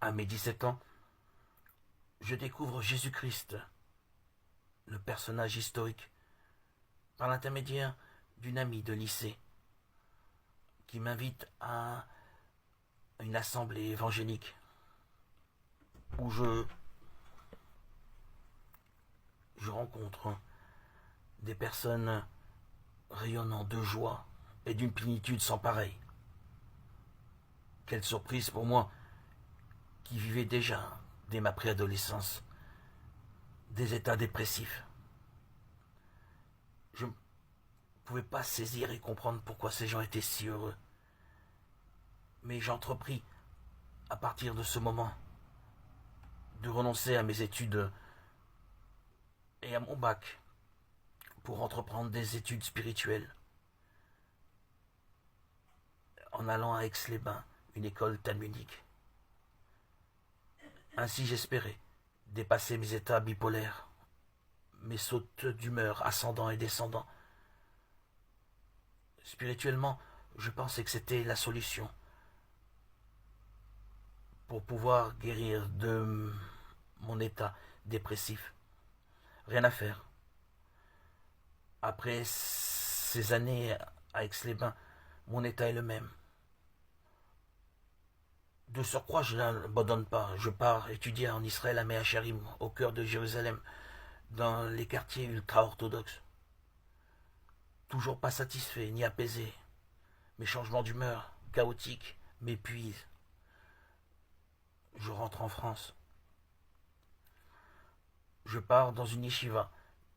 À mes 17 ans, je découvre Jésus-Christ, le personnage historique, par l'intermédiaire d'une amie de lycée qui m'invite à une assemblée évangélique où je rencontre des personnes rayonnant de joie et d'une plénitude sans pareil. Quelle surprise pour moi qui vivais déjà, dès ma préadolescence, des états dépressifs. Je ne pouvais pas saisir et comprendre pourquoi ces gens étaient si heureux. Mais j'entrepris, à partir de ce moment, de renoncer à mes études et à mon bac pour entreprendre des études spirituelles en allant à Aix-les-Bains, une école talmudique. Ainsi j'espérais dépasser mes états bipolaires, mes sautes d'humeur ascendant et descendant. Spirituellement, je pensais que c'était la solution pour pouvoir guérir de mon état dépressif. Rien à faire. Après ces années à Aix-les-Bains, mon état est le même. De surcroît, je n'abandonne pas. Je pars étudier en Israël à Meacharim, au cœur de Jérusalem, dans les quartiers ultra-orthodoxes. Toujours pas satisfait ni apaisé. Mes changements d'humeur, chaotiques, m'épuisent. Je rentre en France. Je pars dans une yeshiva,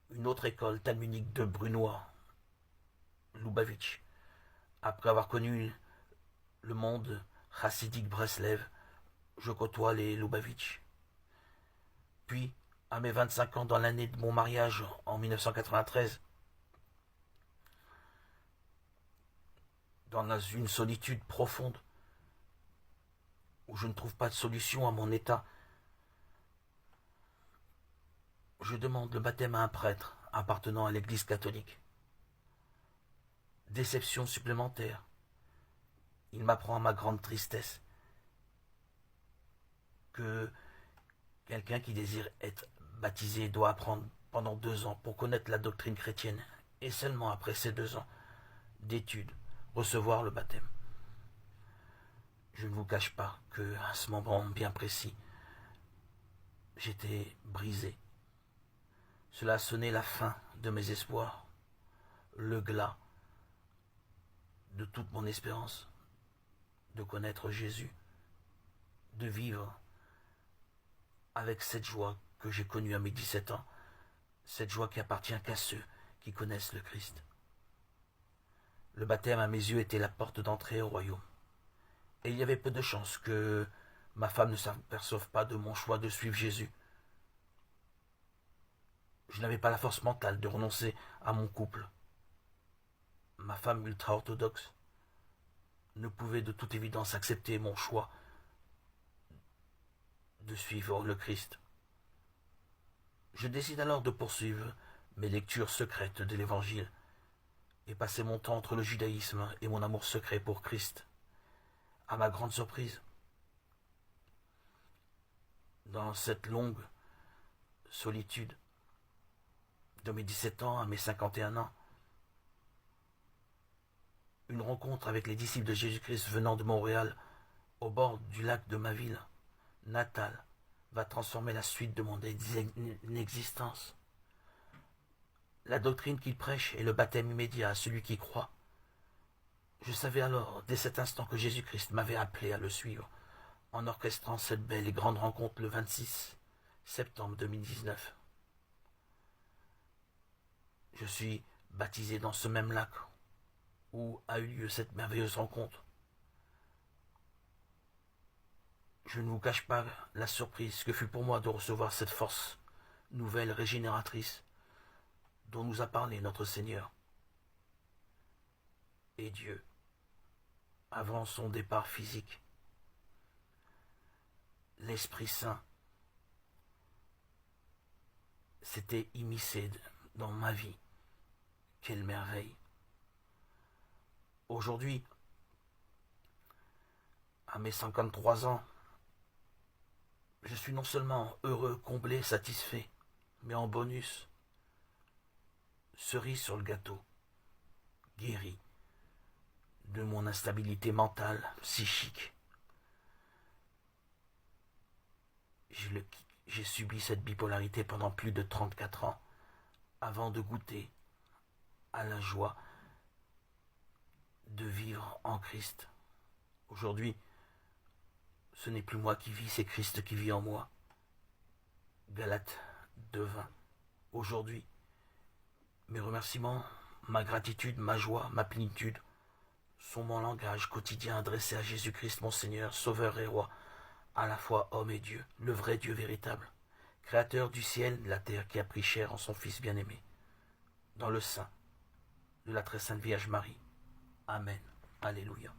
une autre école talmudique de Brunois, Lubavitch. Après avoir connu le monde chassidique Breslev, je côtoie les Lubavitch. Puis, à mes 25 ans, dans l'année de mon mariage, en 1993, dans une solitude profonde, où je ne trouve pas de solution à mon état, je demande le baptême à un prêtre appartenant à l'église catholique. Déception supplémentaire. Il m'apprend à ma grande tristesse que quelqu'un qui désire être baptisé doit apprendre pendant 2 ans pour connaître la doctrine chrétienne, et seulement après ces 2 ans d'études, recevoir le baptême. Je ne vous cache pas que à ce moment bien précis, j'étais brisé. Cela sonnait la fin de mes espoirs, le glas de toute mon espérance de connaître Jésus, de vivre avec cette joie que j'ai connue à mes 17 ans, cette joie qui appartient qu'à ceux qui connaissent le Christ. Le baptême à mes yeux était la porte d'entrée au royaume. Et il y avait peu de chances que ma femme ne s'aperçoive pas de mon choix de suivre Jésus. Je n'avais pas la force mentale de renoncer à mon couple. Ma femme ultra-orthodoxe ne pouvait de toute évidence accepter mon choix de suivre le Christ. Je décide alors de poursuivre mes lectures secrètes de l'Évangile et passer mon temps entre le judaïsme et mon amour secret pour Christ. À ma grande surprise, dans cette longue solitude, de mes 17 ans à mes 51 ans, une rencontre avec les disciples de Jésus-Christ venant de Montréal, au bord du lac de ma ville natale, va transformer la suite de mon existence. La doctrine qu'il prêche est le baptême immédiat à celui qui croit. Je savais alors, dès cet instant, que Jésus-Christ m'avait appelé à le suivre, en orchestrant cette belle et grande rencontre le 26 septembre 2019. Je suis baptisé dans ce même lac où a eu lieu cette merveilleuse rencontre. Je ne vous cache pas la surprise que fut pour moi de recevoir cette force nouvelle régénératrice dont nous a parlé notre Seigneur et Dieu avant son départ physique. L'Esprit Saint s'était immiscé dans ma vie. Quelle merveille! Aujourd'hui, à mes 53 ans, je suis non seulement heureux, comblé, satisfait, mais en bonus, cerise sur le gâteau, guéri de mon instabilité mentale, psychique. J'ai subi cette bipolarité pendant plus de 34 ans avant de goûter à la joie de vivre en Christ. Aujourd'hui, ce n'est plus moi qui vis, c'est Christ qui vit en moi. Galates 2:20. Aujourd'hui, mes remerciements, ma gratitude, ma joie, ma plénitude sont mon langage quotidien adressé à Jésus-Christ, mon Seigneur, Sauveur et Roi, à la fois homme et Dieu, le vrai Dieu véritable, Créateur du ciel et de la terre, qui a pris chair en son Fils bien-aimé, dans le sein de la très sainte Vierge Marie. Amen. Alléluia.